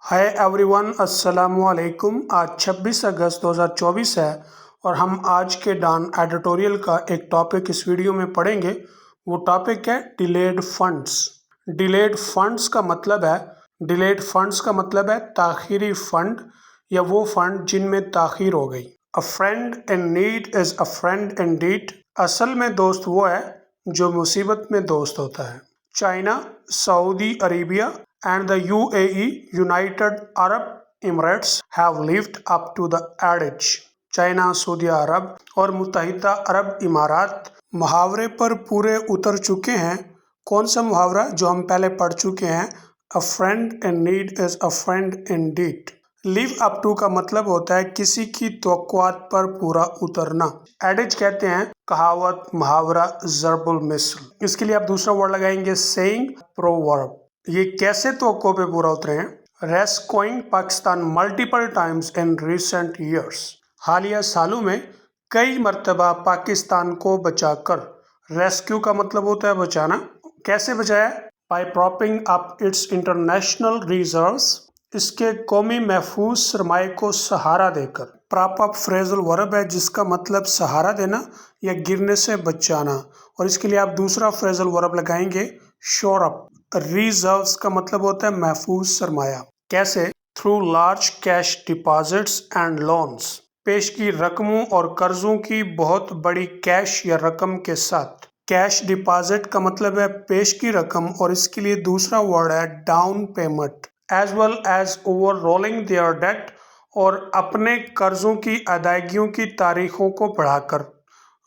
Hi everyone, अस्सलाम वालेकुम। आज 26 अगस्त 2024 है और हम आज के डान एडिटोरियल का एक टॉपिक इस वीडियो में पढ़ेंगे। वो टॉपिक है डिलेड फंड्स। डिलेड फंड्स का मतलब है ताखीरी फंड या वो फंड जिनमें ताखीर हो गई। अ friend in need is a friend Indeed. असल में दोस्त वो है जो मुसीबत में दोस्त होता है। China, Saudi Arabia and the UAE, United Arab Emirates, have lived up to the adage. China, सऊदी अरब और मुत्तहिदा अरब इमारात मुहावरे पर पूरे उतर चुके हैं। कौन सा मुहावरा जो हम पहले पढ़ चुके हैं? A friend in need is a friend indeed. Live up to का मतलब होता है किसी की तवक्कुआत पर पूरा उतरना। एडिज कहते हैं कहावत, मुहावरा, ज़रबुल मिसल। इसके लिए आप दूसरा वर्ड लगाएंगे सेइंग, प्रोवर्ब। ये कैसे तवक्को पे पूरा उतरे हैं? Rescuing Pakistan multiple times in recent years. हालिया सालों में कई मर्तबा पाकिस्तान को बचाकर। रेस्क्यू का मतलब होता है बचाना। कैसे बचाया? By propping up its international reserves, इसके कौमी महफूज सरमाए को सहारा देकर। प्रॉप अप फ्रेजल वर्ब है जिसका मतलब सहारा देना या गिरने से बचाना, और इसके लिए आप दूसरा फ्रेजल वर्ब लगाएंगे शोर अप। रिजर्व्स का मतलब होता है महफूज सरमाया। कैसे? Through large cash deposits and loans, पेश की रकमों और कर्जों की बहुत बड़ी कैश या रकम के साथ। कैश डिपॉजिट का मतलब है पेश की रकम, और इसके लिए दूसरा वर्ड है down payment. As well as over rolling their debt, और अपने कर्जों की अदायगियों की तारीखों को बढ़ाकर।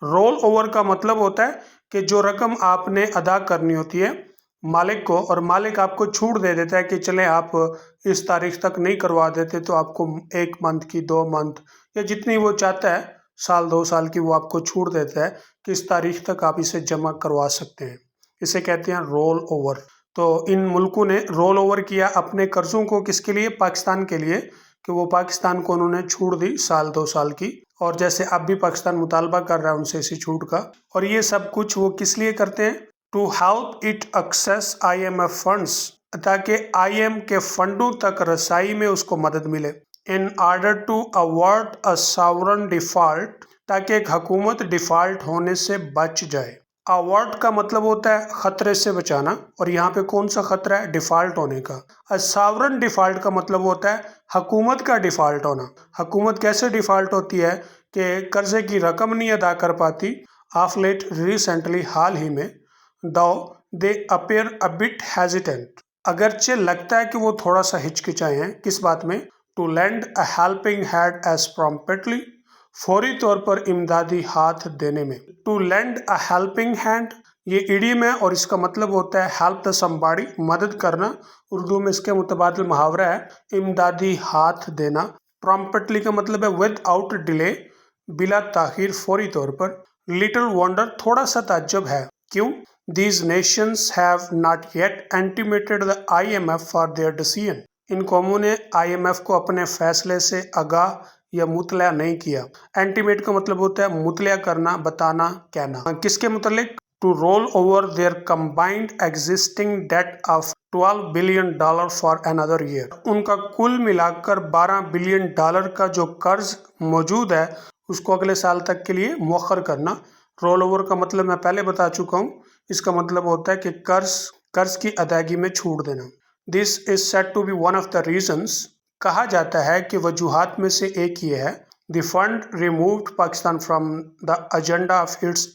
रोल ओवर का मतलब होता है कि जो रकम आपने अदा करनी होती है मालिक को, और मालिक आपको छूट दे देता है कि चलें आप इस तारीख तक नहीं करवा देते तो आपको 1 मंथ की, 2 मंथ या जितनी वो चाहता है, साल 2 साल की, वो आपको छूट देता है कि इस तारीख तक आप इसे जमा करवा सकते हैं। इसे कहते हैं रोल ओवर। तो इन मुल्कों ने रोल ओवर किया अपने कर्जों को, किसके लिए? पाकिस्तान के लिए, कि वो पाकिस्तान को उन्होंने छूट दी साल 2 साल की, और जैसे अब भी पाकिस्तान मुतालबा कर रहा है उनसे इसी छूट का। और ये सब कुछ वो किस लिए करते हैं? To help it access IMF funds, ताकि IM के फंडों तक रसाई में उसको मदद मिले। In order to avoid a sovereign default, ताकि एक हुकूमत डिफॉल्ट होने से बच जाए। अवॉइड का मतलब होता है खतरे से बचाना, और यहाँ पे कौन सा खतरा है? डिफॉल्ट होने का। सॉवरन डिफॉल्ट का मतलब होता है हुकूमत का डिफॉल्ट होना। हुकूमत कैसे डिफॉल्ट होती है? कि कर्जे की रकम नहीं अदा कर पाती। ऑफ लेट, रिसेंटली, हाल ही में, दो दे अपीयर अ बिट हेजिटेंट, अगरचे लगता है कि वो थोड़ा सा हिचकिचाए हैं। किस बात में? To lend a helping hand as promptly, फौरी तौर पर इमदादी हाथ देने में। To lend a helping hand ये इडियम है और इसका मतलब होता है हेल्प द समबॉडी, मदद करना। उर्दू में इसके मुतबादिल मुहावरा है इमदादी हाथ देना। प्रॉम्प्टली का मतलब है विदाउट डिले, बिला ताखीर, फौरी तौर पर। लिटिल वंडर, थोड़ा सा ताज्जुब है। क्यों? These nations have not yet intimated the IMF for their decision. इन कौमों ने IMF को अपने फैसले से आगाह या मुतला नहीं किया। एंटीमेट का मतलब होता है मुतला करना, बताना, कहना। किसके मुतल्लिक? To roll over their combined existing debt of $12 billion for another year. उनका कुल मिलाकर $12 बिलियन का जो कर्ज मौजूद है उसको अगले साल तक के लिए मुअख्खर करना। रोल ओवर का मतलब मैं पहले बता चुका हूँ। इसका मतलब होता है कि कर्ज की अदायगी में छूट देना। This is said to be one of the reasons, कहा जाता है कि वजूहात में से एक ये है। The fund removed Pakistan from the agenda of its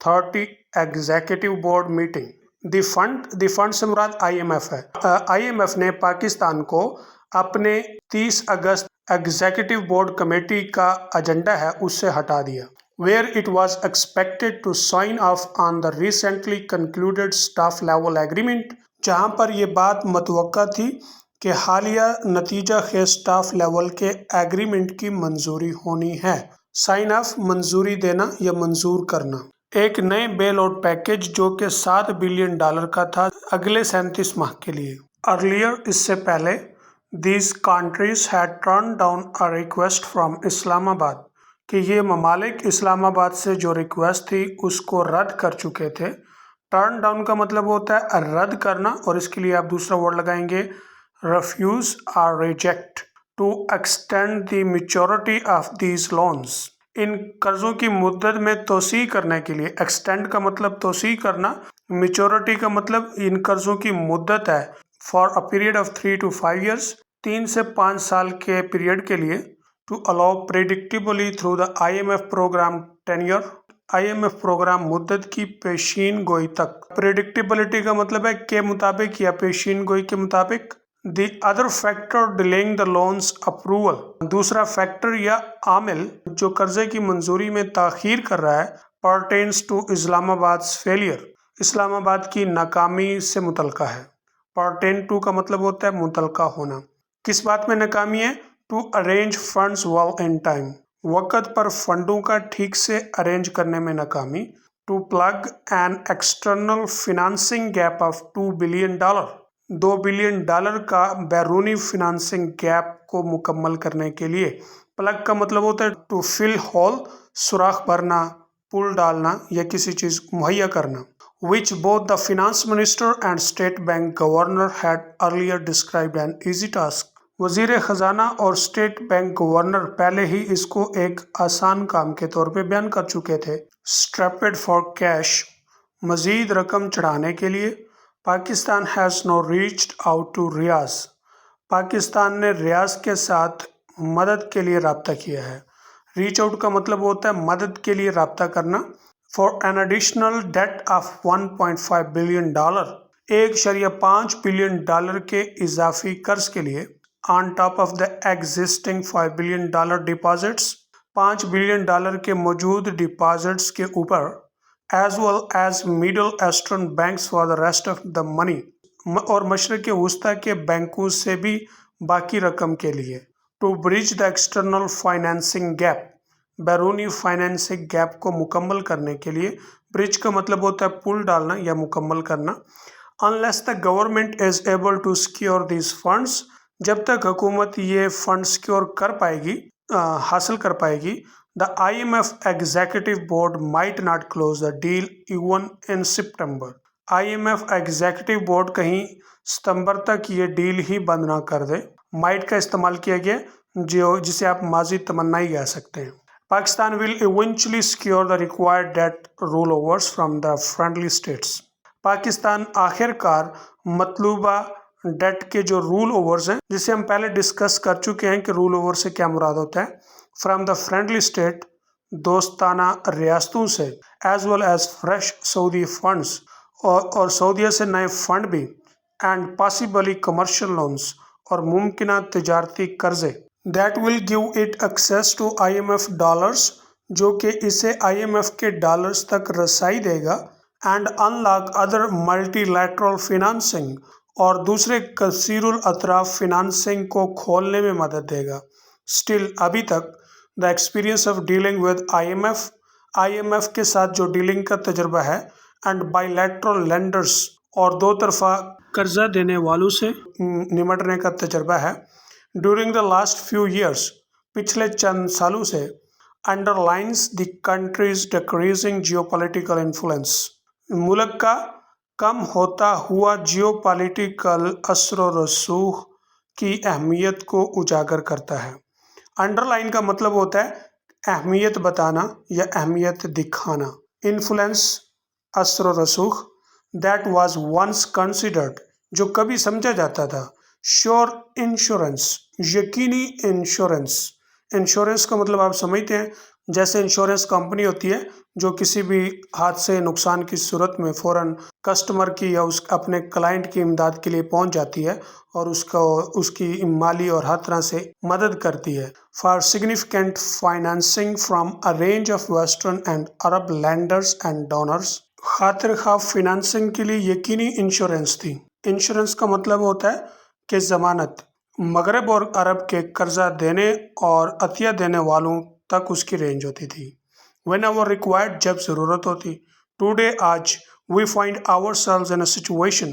30 executive board meeting. The fund से मुराद IMF है। IMF ने पाकिस्तान को अपने 30 अगस्त एग्जीक्यूटिव बोर्ड कमेटी का एजेंडा है उससे हटा दिया। Where it was expected to sign off on the recently concluded staff level agreement, जहां पर ये बात मतवक्का थी कि हालिया नतीजा खेज स्टाफ लेवल के एग्रीमेंट की मंजूरी होनी है। साइन ऑफ, मंजूरी देना या मंजूर करना। एक नए बेल आउट पैकेज जो कि $7 बिलियन का था अगले 37 माह के लिए। अर्लियर, इससे पहले, these countries had turned down a request from Islamabad, कि ये ममालिक इस्लामाबाद से जो रिक्वेस्ट थी उसको रद्द कर चुके थे। टर्न डाउन का मतलब होता है रद्द करना, और इसके लिए आप दूसरा वर्ड लगाएंगे refuse or reject to extend the maturity of these loans. इन कर्जों की मुद्दत में तोसी करने के लिए, एक्सटेंड का मतलब तोसी करना, मेच्योरिटी का मतलब इन कर्जों की मुद्दत है for a period of 3 to 5 years, 3 से 5 साल के पीरियड के लिए, to allow predictably through the IMF programme tenure, IMF programme मुद्दत की पेशीन गोई तक। प्रेडिक्टेबिलिटी का मतलब है के मुताबिक या पेशीन गोई के मुताबिक। The other factor delaying the loans approval, दूसरा फैक्टर या आमिल जो कर्जे की मंजूरी में ताखीर कर रहा है, pertains to इस्लामाबाद's failure, इस्लामाबाद की नाकामी से मुतलका है। pertain to का मतलब होता है मुतलका होना। किस बात में नाकामी है? To arrange funds well in time, वक़्त पर फंडों का ठीक से अरेंज करने में नाकामी। To plug an external financing gap of $2 billion, $2 billion का बैरूनी फिनांसिंग गैप को मुकम्मल करने के लिए। प्लग का मतलब होता है टू फिल होल, सुराख भरना, पुल डालना या किसी चीज मुहैया करना। Which both the finance minister and state bank governor had earlier described an easy task, वजीर खजाना और स्टेट बैंक गवर्नर पहले ही इसको एक आसान काम के तौर पे बयान कर चुके थे। स्ट्रैपेड फॉर कैश, मजीद रकम चढ़ाने के लिए। Pakistan has now reached out to Riyadh, Pakistan ने रियाज के साथ मदद के लिए रब्ता किया है। रीच आउट का मतलब होता है मदद के लिए रब्ता करना। For an additional date of $1.5 billion, $1.5 billion के इजाफी कर्ज के लिए। On top of the existing $5 billion deposits, $5 billion के मौजूद डिपॉजिट्स के ऊपर। as well as Middle Eastern banks for the rest of the money, और मशरक़ वस्ता के बैंकों से भी बाकी रकम के लिए। To bridge the external financing gap, बैरूनी फाइनेंसिंग गैप को मुकम्मल करने के लिए। ब्रिज का मतलब होता है पुल डालना या मुकम्मल करना। Unless the government is able to secure these funds, जब तक हुकूमत ये फंड सिक्योर कर पाएगी, हासिल कर पाएगी, the IMF executive board might not close the deal even in September, IMF executive board कहीं सितंबर तक ये डील ही बंद ना कर दे। might का इस्तेमाल किया गया जो जिसे आप माजी तमन्ना ही कह सकते हैं। Pakistan will eventually secure the required debt rollovers from the friendly states, Pakistan आखिरकार मतलूबा डेट के जो रूल ओवर्स हैं, जिसे हम पहले डिस्कस कर चुके हैं कि रूल ओवर से क्या मुराद होता है, फ्रॉम द फ्रेंडली स्टेट, दोस्ताना रियासतों से, as well as fresh Saudi funds, और सऊदीया से नए फंड भी, एंड पॉसिबली कमर्शियल लोन्स, और मुमकिन तिजारती कर्जे। That will give it access to IMF dollars, जो कि इसे IMF के डॉलर्स तक रसाई देगा, and unlock other multilateral financing, और दूसरे कसीरुल अतराफ फिनांसिंग को खोलने में मदद देगा। स्टिल अभी तक the experience of dealing with IMF के साथ जो डीलिंग का तजर्बा है, एंड बायलैटरल लेंडर्स, और दो तरफा कर्जा देने वालों से निमटने का तजर्बा है, during the last few years, पिछले चंद सालों से, underlines the countries decreasing geopolitical influence, मुल्क का कम होता हुआ जियोपॉलिटिकल असर व रसूख की अहमियत को उजागर करता है। अंडरलाइन का मतलब होता है अहमियत बताना या अहमियत दिखाना। इन्फ्लुएंस, असर व रसूख, दैट वाज वंस कंसिडर्ड, जो कभी समझा जाता था। श्योर इंश्योरेंस, यकीनी इंश्योरेंस। इंश्योरेंस का मतलब आप समझते हैं, जैसे इंश्योरेंस कंपनी होती है जो किसी भी हादसे नुकसान की सूरत में फ़ौरन कस्टमर की या उस अपने क्लाइंट की इमदाद के लिए पहुंच जाती है और उसकी माली और हर तरह से मदद करती है। For significant financing from a range of western and Arab landers and donors, खातिर खा फाइनेंसिंग के लिए यकीनी इंश्योरेंस थी। इंश्योरेंस का मतलब होता है कि ज़मानत। मगरब और अरब के कर्जा देने और अतिया देने वालों तक उसकी रेंज होती थी। When our required, जब ज़रूरत होती। Today, आज we find ourselves in a situation,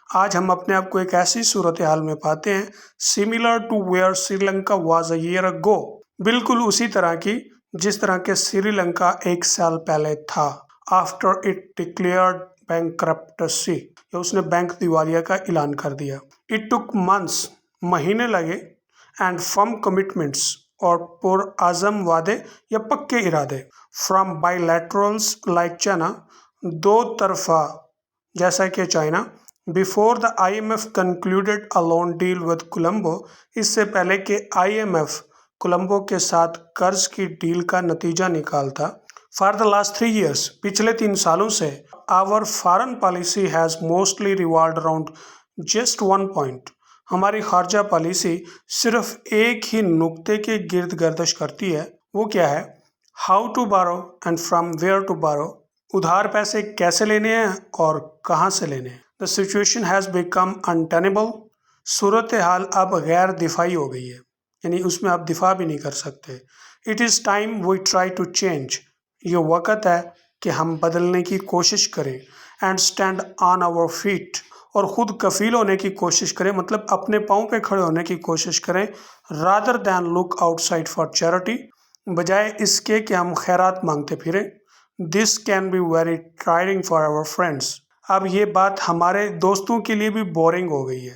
आज हम अपने आप को एक ऐसी सूरत हाल में पाते हैं, similar to where Sri Lanka was a year ago, बिल्कुल उसी तरह की जिस तरह के श्रीलंका एक साल पहले था। After it declared bankruptcy, या उसने बैंक दिवालिया का ऐलान कर दिया। इट टुक मंथ्स, महीने लगे, एंड फर्म कमिटमेंट्स, और पुरअज़म वादे या पक्के इरादे, फ्रॉम बाइलैटरल्स लाइक चाइना, दो तरफा जैसा कि China, before the IMF concluded a loan deal with Colombo, इससे पहले कि IMF कोलंबो के साथ कर्ज की डील का नतीजा निकालता। फॉर द लास्ट 3 years, पिछले 3 सालों से our foreign policy has mostly revolved around just one point, हमारी खारजा पॉलिसी सिर्फ एक ही नुक्ते के गिर्द गर्दिश करती है। वो क्या है? हाउ टू बारो एंड फ्रॉम वेयर टू बारो, उधार पैसे कैसे लेने हैं और कहाँ से लेने हैं। The situation has become untenable, सूरत हाल अब गैर दिफाई हो गई है, यानी उसमें आप दिफा भी नहीं कर सकते। It is time we try to change, ये वक्त है कि हम बदलने की कोशिश करें। And stand on our feet, और ख़ुद कफील होने की कोशिश करें, मतलब अपने पाँव पे खड़े होने की कोशिश करें। Rather than look outside for charity, बजाय इसके कि हम खैरात मांगते फिरें। This can be very trying for our friends, अब ये बात हमारे दोस्तों के लिए भी बोरिंग हो गई है।